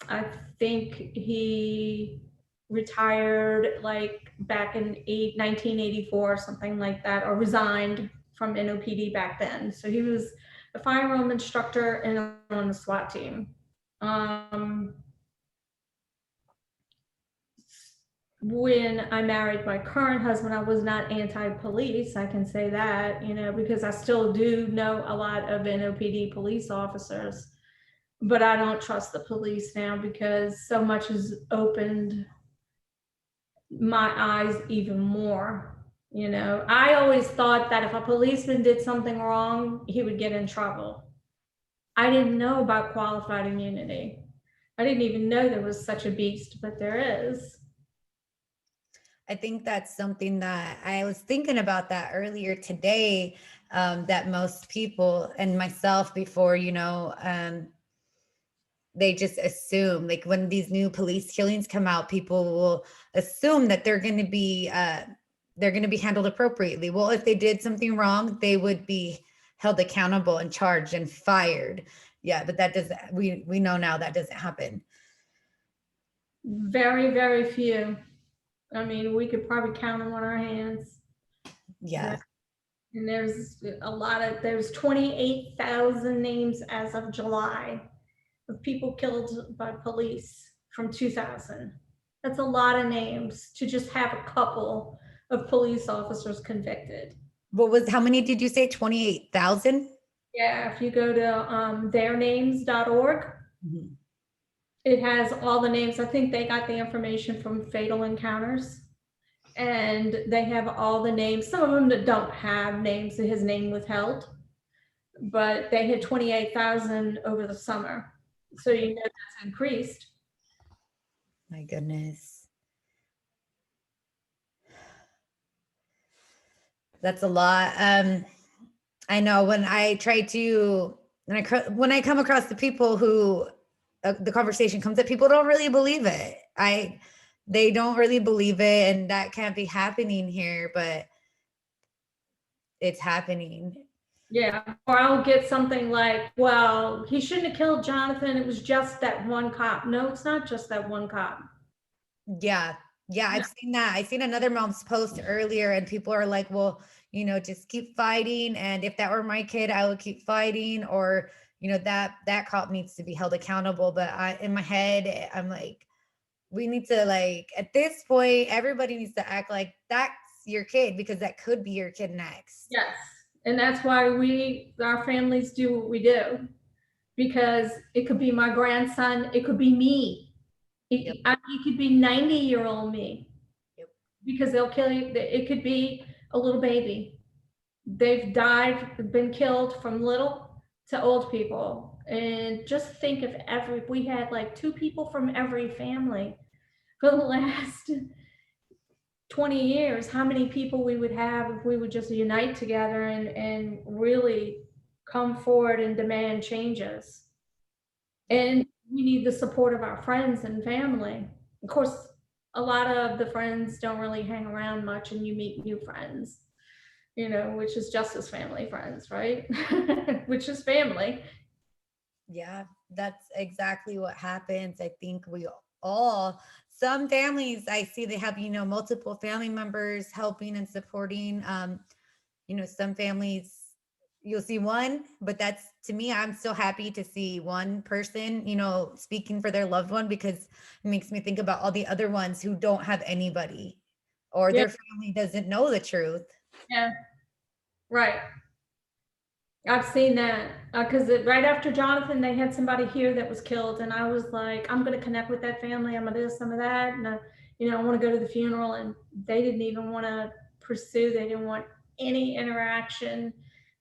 I think he retired like back in 1984 or something like that, or resigned from NOPD back then. So he was a firearm instructor and on the SWAT team. Um, when I married my current husband, I was not anti-police. I can say that, because I still do know a lot of NOPD police officers, but I don't trust the police now because so much has opened my eyes even more. I always thought that if a policeman did something wrong, he would get in trouble. I didn't know about qualified immunity. I didn't even know there was such a beast, but there is. I think that's something that I was thinking about that earlier today. That most people and myself before, they just assume, like when these new police killings come out, people will assume that they're going to be handled appropriately. Well, if they did something wrong, they would be held accountable and charged and fired. Yeah, but that doesn't, we know now that doesn't happen. Very, very few. I mean, we could probably count them on our hands. Yeah. And there's 28,000 names as of July of people killed by police from 2000. That's a lot of names to just have a couple of police officers convicted. How many did you say? 28,000? Yeah, if you go to theirnames.org, Mhm. it has all the names. I think they got the information from Fatal Encounters. And they have all the names. Some of them that don't have names, his name withheld, but they hit 28,000 over the summer. So that's increased. My goodness. That's a lot. I know when I try to, when I come across the people who the conversation comes up, people don't really believe it. They don't really believe it, and that can't be happening here, but it's happening. Yeah. Or I'll get something like, well, he shouldn't have killed Jonathan. It was just that one cop. No, it's not just that one cop. Yeah. Yeah, I've seen that. I seen another mom's post earlier, and people are like, well, just keep fighting. And if that were my kid, I would keep fighting. Or, that cop needs to be held accountable. But in my head, I'm like, we need to, like, at this point, everybody needs to act like that's your kid, because that could be your kid next. Yes. And that's why our families do what we do, because it could be my grandson. It could be me. Yep. It could be 90-year-old me. Yep. Because they'll kill you. It could be a little baby. They've died, been killed from little to old people. And just think if we had like two people from every family for the last 20 years, how many people we would have if we would just unite together and really come forward and demand changes. And we need the support of our friends and family. Of course, a lot of the friends don't really hang around much, and you meet new friends, which is just as family friends, right? Which is family. Yeah, that's exactly what happens. I think all, some families I see they have, multiple family members helping and supporting. Some families you'll see one, but that's, to me, I'm so happy to see one person, speaking for their loved one, because it makes me think about all the other ones who don't have anybody, or Yeah, their family doesn't know the truth. yeah, right. I've seen that because right after Jonathan, they had somebody here that was killed, and I was like, I'm going to connect with that family. I'm going to do some of that, and I want to go to the funeral. And they didn't even want to pursue. They didn't want any interaction.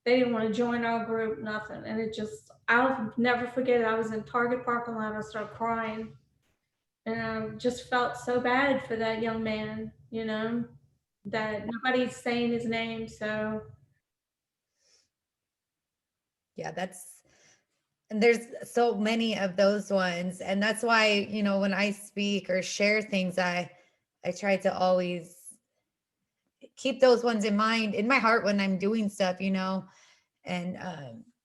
They didn't want to join our group. Nothing. And I'll never forget it. I was in Target parking lot. I started crying, and I just felt so bad for that young man. That nobody's saying his name, so. Yeah, and there's so many of those ones, and that's why, when I speak or share things, I try to always keep those ones in mind, in my heart, when I'm doing stuff, and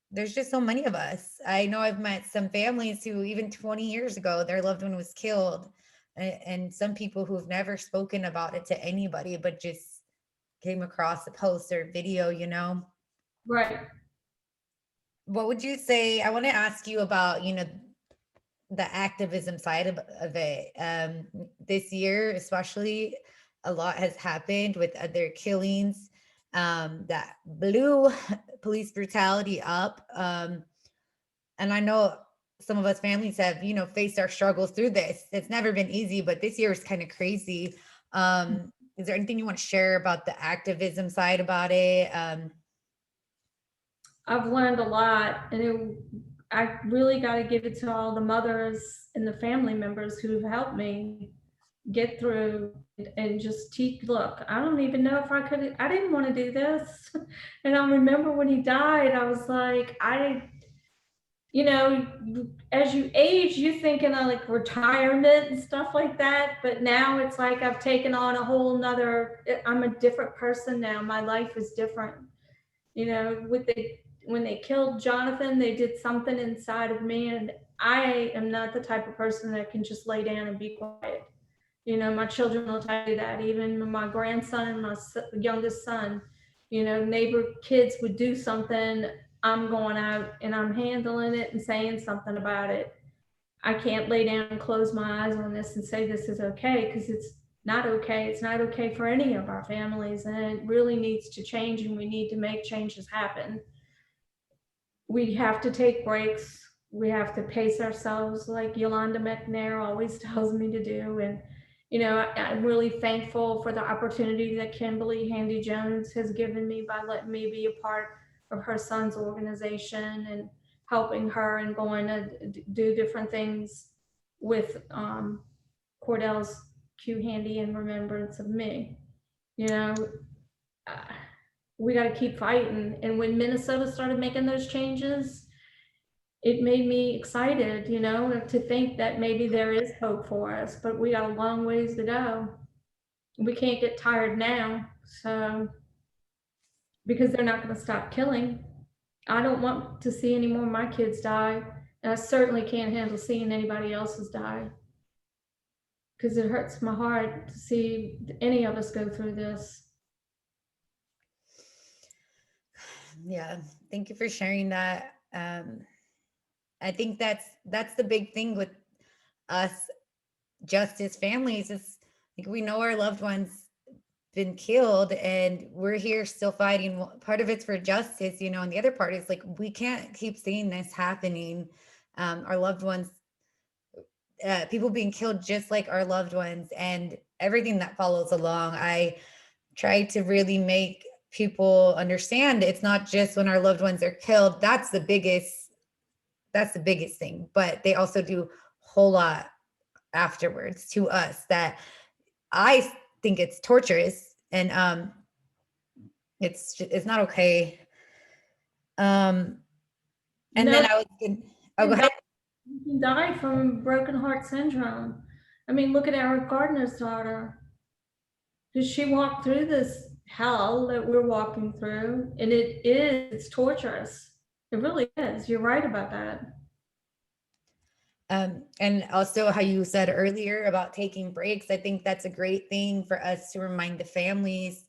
there's just so many of us. I know I've met some families who, even 20 years ago, their loved one was killed, and some people who've never spoken about it to anybody, but just came across a post or video. Right. What would you say? I want to ask you about, the activism side of it. This year, especially, a lot has happened with other killings that blew police brutality up. And I know some of us families have, faced our struggles through this. It's never been easy, but this year is kind of crazy. Is there anything you want to share about the activism side about it? I've learned a lot, and I really got to give it to all the mothers and the family members who've helped me get through and just teach. Look, I don't even know if I didn't want to do this. And I remember when he died, I was like, you know, as you age, you thinking of like retirement and stuff like that. But now it's like I've taken on a whole nother, I'm a different person now. My life is different. When they killed Jonathan, they did something inside of me, and I am not the type of person that can just lay down and be quiet. My children will tell you that. Even my grandson and my youngest son, neighbor kids would do something, I'm going out and I'm handling it and saying something about it. I can't lay down and close my eyes on this and say this is okay, because it's not okay. It's not okay for any of our families, and it really needs to change, and we need to make changes happen. We have to take breaks. We have to pace ourselves, like Yolanda McNair always tells me to do. And, I'm really thankful for the opportunity that Kimberly Handy Jones has given me by letting me be a part of her son's organization and helping her and going to do different things with Cordell's Q Handy in remembrance of me. You know, uh, we got to keep fighting. And when Minnesota started making those changes, it made me excited, to think that maybe there is hope for us, but we got a long ways to go. We can't get tired now. So, because they're not going to stop killing. I don't want to see any more of my kids die. And I certainly can't handle seeing anybody else's die, because it hurts my heart to see any of us go through this. Yeah, thank you for sharing that. I think that's the big thing with us, justice families, is like, we know our loved ones been killed, and we're here still fighting. Part of it's for justice, and the other part is, like, we can't keep seeing this happening. Our loved ones, people being killed just like our loved ones, and everything that follows along. I try to really make people understand it's not just when our loved ones are killed. That's the biggest thing, but they also do a whole lot afterwards to us that I think it's torturous, and it's not okay. And then I was oh, go ahead. You can die from broken heart syndrome. I mean, look at Eric Gardner's daughter. Did she walk through this hell that we're walking through? And it's torturous. It really is. You're right about that. And also how you said earlier about taking breaks. I think that's a great thing for us to remind the families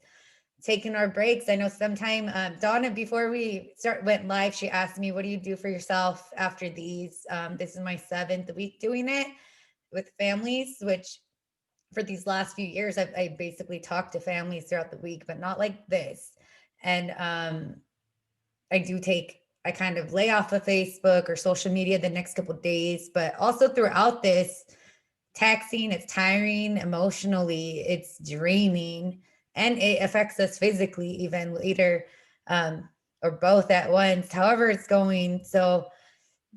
taking our breaks. I know sometime Donna, before we went live, she asked me, what do you do for yourself after these? This is my 7th week doing it with families, which for these last few years, I basically talked to families throughout the week, but not like this. And I kind of lay off of Facebook or social media the next couple of days, but also throughout this, taxing, it's tiring emotionally, it's draining, and it affects us physically even later, or both at once, however it's going. So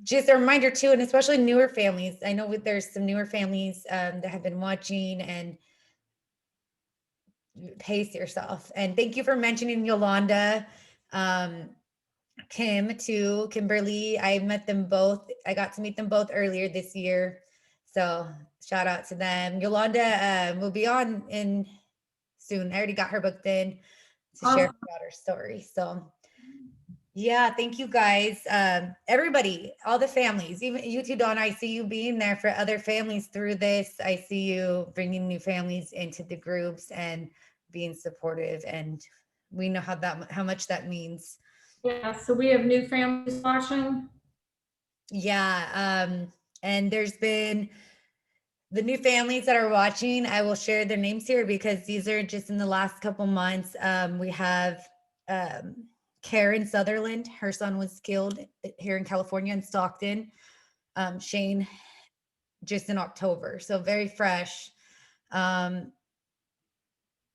just a reminder too, and especially newer families. I know there's some newer families that have been watching, and pace yourself. And thank you for mentioning Yolanda, Kim too, Kimberly. I met them both. I got to meet them both earlier this year. So shout out to them. Yolanda will be on in soon. I already got her booked in to share about her story. So yeah, thank you guys. Everybody, all the families, even you too, Donna. I see you being there for other families through this. I see you bringing new families into the groups and being supportive. And we know how much that means. Yeah, so we have new families watching. Yeah, and there's been the new families that are watching. I will share their names here because these are just in the last couple months. We have Karen Sutherland. Her son was killed here in California in Stockton. Shane, just in October, so very fresh. And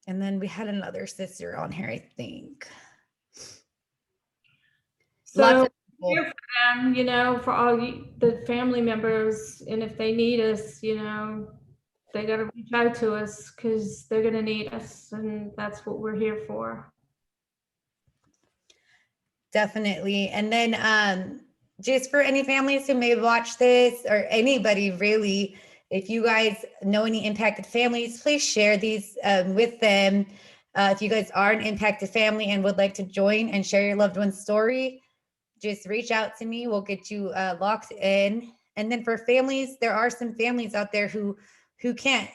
then we had another sister on here, I think. So here for them, you know, for all the family members, and if they need us, you know, they got to reach out to us because they're going to need us, and that's what we're here for. Definitely. And then just for any families who may watch this, or anybody really, if you guys know any impacted families, please share these with them. If you guys are an impacted family and would like to join and share your loved one's story, just reach out to me. We'll get you locked in. And then for families, there are some families out there who can't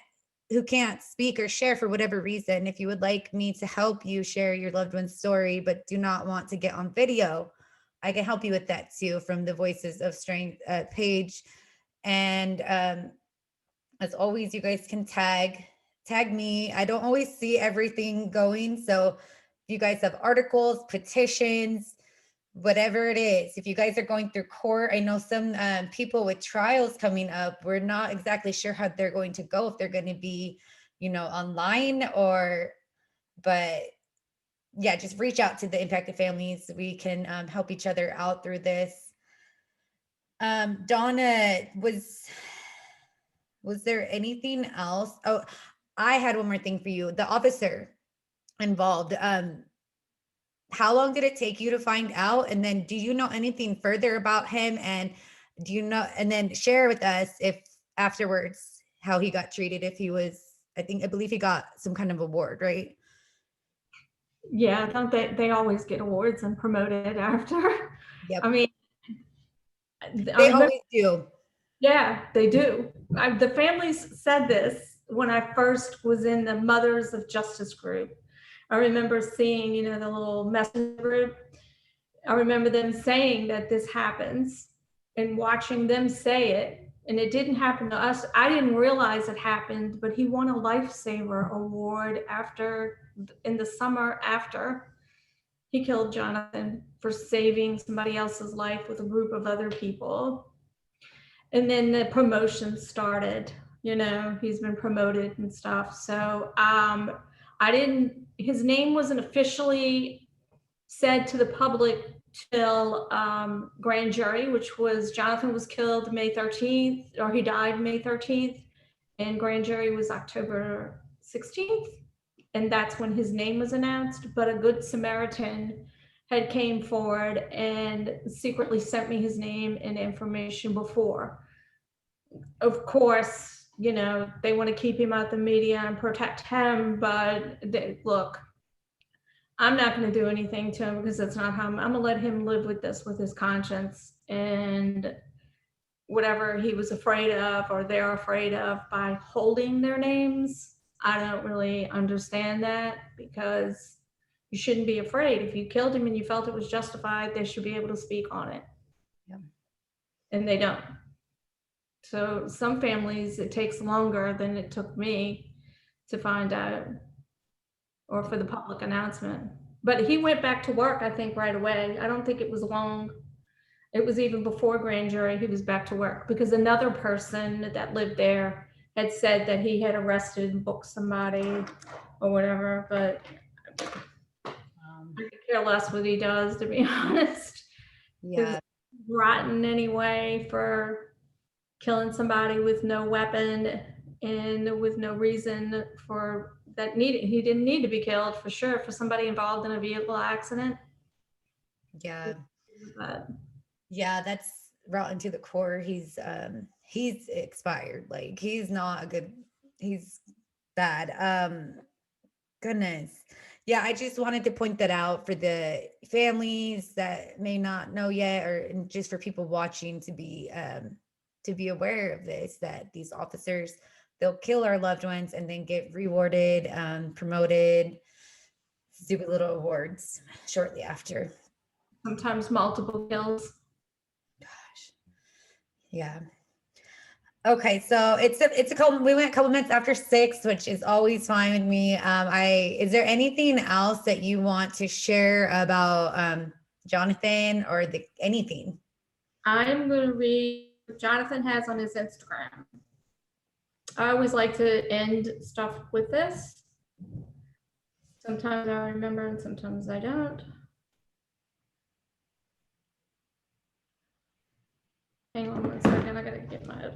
speak or share for whatever reason. If you would like me to help you share your loved one's story, but do not want to get on video, I can help you with that too, from the Voices of Strength page. And as always, you guys can tag me. I don't always see everything going. So if you guys have articles, petitions, whatever it is, if you guys are going through court, I know some people with trials coming up, we're not exactly sure how they're going to go, if they're going to be, you know, online but yeah, just reach out to the impacted families. We can help each other out through this. Donna, was there anything else? Oh, I had one more thing for you. The officer involved, how long did it take you to find out? And then do you know anything further about him? And do you know, and then share with us if afterwards how he got treated, if he was, I believe he got some kind of award, right? Yeah, don't they always get awards and promoted after? Yep. I mean, They always do. Yeah, they do. The families said this when I first was in the Mothers of Justice group. I remember seeing, you know, the little messenger group. I remember them saying that this happens and watching them say it. And it didn't happen to us. I didn't realize it happened, but he won a lifesaver award in the summer after he killed Jonathan, for saving somebody else's life with a group of other people. And then the promotion started, you know, he's been promoted and stuff. So his name wasn't officially said to the public till grand jury, which was Jonathan was killed May 13th, or he died May 13th, and grand jury was October 16th, and that's when his name was announced. But a good Samaritan had came forward and secretly sent me his name and information before. Of course, you know, they want to keep him out the media and protect him, but look, I'm not going to do anything to him because that's not how I'm going to let him live with this, with his conscience, and whatever he was afraid of or they're afraid of by holding their names. I don't really understand that, because you shouldn't be afraid. If you killed him and you felt it was justified, they should be able to speak on it. Yeah. And they don't. So some families, it takes longer than it took me to find out, or for the public announcement. But he went back to work, I think, right away. I don't think it was long. It was even before grand jury, he was back to work, because another person that lived there had said that he had arrested and booked somebody or whatever, but I could care less what he does, to be honest. Yeah. Rotten anyway for killing somebody with no weapon and with no reason for that he didn't need to be killed, for sure, for somebody involved in a vehicle accident. Yeah. But Yeah, that's rotten to the core. He's expired. Like he's not a good, he's bad. Goodness. Yeah, I just wanted to point that out for the families that may not know yet, or and just for people watching to be aware of this, that these officers, they'll kill our loved ones and then get rewarded, promoted, stupid little awards shortly after. sometimes multiple kills. Gosh. Yeah. Okay, so it's a couple. We went a couple minutes after 6, which is always fine with me. Is there anything else that you want to share about Jonathan, or anything? I'm going to read what Jonathan has on his Instagram. I always like to end stuff with this. Sometimes I remember and sometimes I don't. Hang on 1 second, I gotta get my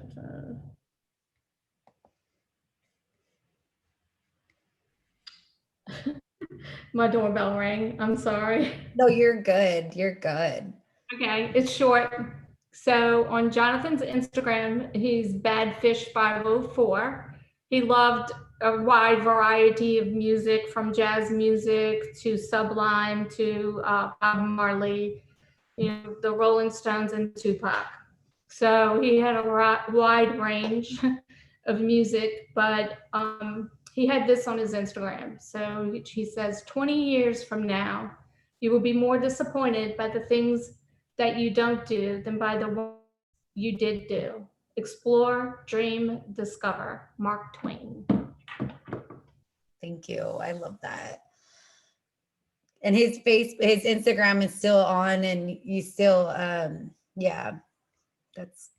my doorbell rang. I'm sorry. No, you're good. You're good. Okay, it's short. So on Jonathan's Instagram, he's badfish504. He loved a wide variety of music, from jazz music to Sublime to Bob Marley, you know, the Rolling Stones and Tupac. So he had a wide range of music, but he had this on his Instagram. So he says, 20 years from now, you will be more disappointed by the things that you don't do than by the ones you did do. Explore, dream, discover. Mark Twain. Thank you. I love that. And his Instagram is still on, and you still, yeah, that's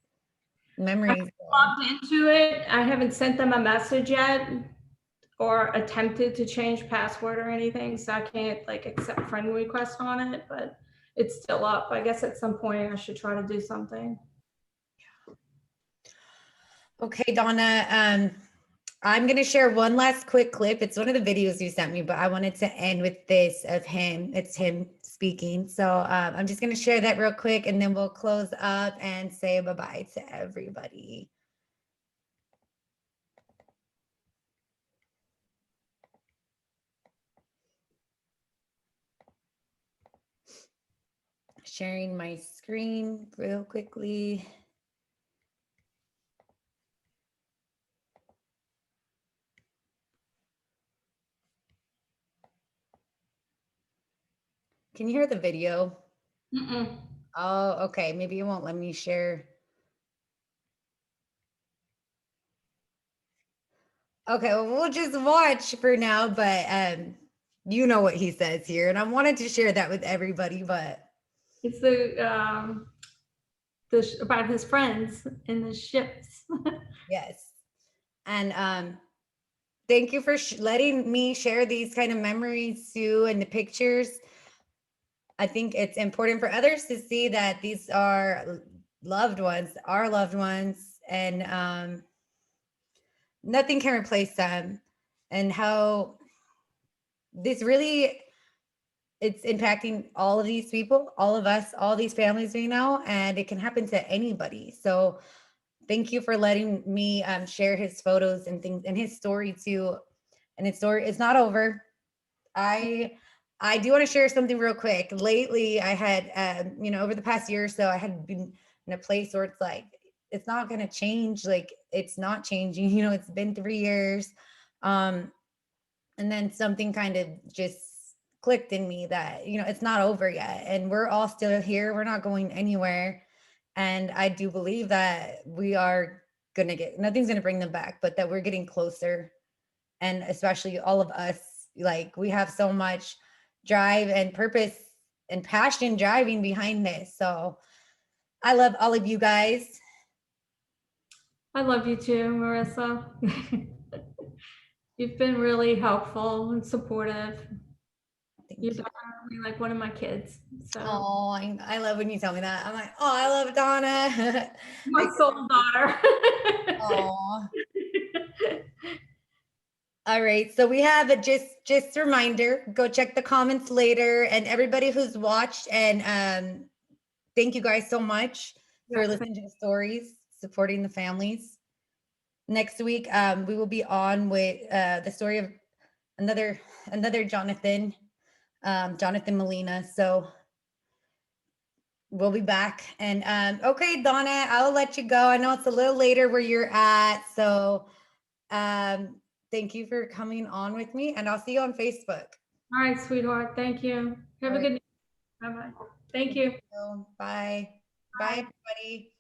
memories. Logged into it. I haven't sent them a message yet or attempted to change password or anything, so I can't like accept friend requests on it, but it's still up. I guess at some point I should try to do something. Okay, Donna, I'm going to share one last quick clip. It's one of the videos you sent me, but I wanted to end with this of him. It's him speaking. So I'm just going to share that real quick, and then we'll close up and say bye-bye to everybody. Sharing my screen real quickly. Can you hear the video? Mm-mm. Oh, okay. Maybe it won't let me share. Okay, well, we'll just watch for now, but you know what he says here, and I wanted to share that with everybody, but It's about his friends in the ships. yes. And thank you for letting me share these kind of memories too, and the pictures. I think it's important for others to see that these are loved ones, our loved ones, and nothing can replace them. and how this really, it's impacting all of these people, all of us, all these families we know, and it can happen to anybody. So thank you for letting me share his photos and things and his story too. And his story, it's not over. I do want to share something real quick. Lately, I had, over the past year or so, I had been in a place where it's like, it's not going to change. Like, it's not changing. It's been 3 years. Um, and then something kind of just clicked in me that, it's not over yet. And we're all still here. We're not going anywhere. And I do believe that we are going to nothing's going to bring them back, but that we're getting closer. And especially all of us, like, we have so much drive and purpose and passion driving behind this. So I love all of you guys. I love you too, Marissa. You've been really helpful and supportive. You're definitely like one of my kids. So Oh, I love when you tell me that. I'm like, oh, I love Donna. my soul daughter. Oh. All right. So we have a just a reminder, go check the comments later, and everybody who's watched, and thank you guys so much for listening to the stories, supporting the families. Next week, we will be on with the story of another Jonathan, Jonathan Molina. So we'll be back. And okay, Donna, I'll let you go. I know it's a little later where you're at. So thank you for coming on with me, and I'll see you on Facebook. All right, sweetheart. Thank you. Have a good night. Bye-bye. Thank you. Bye. Bye, everybody.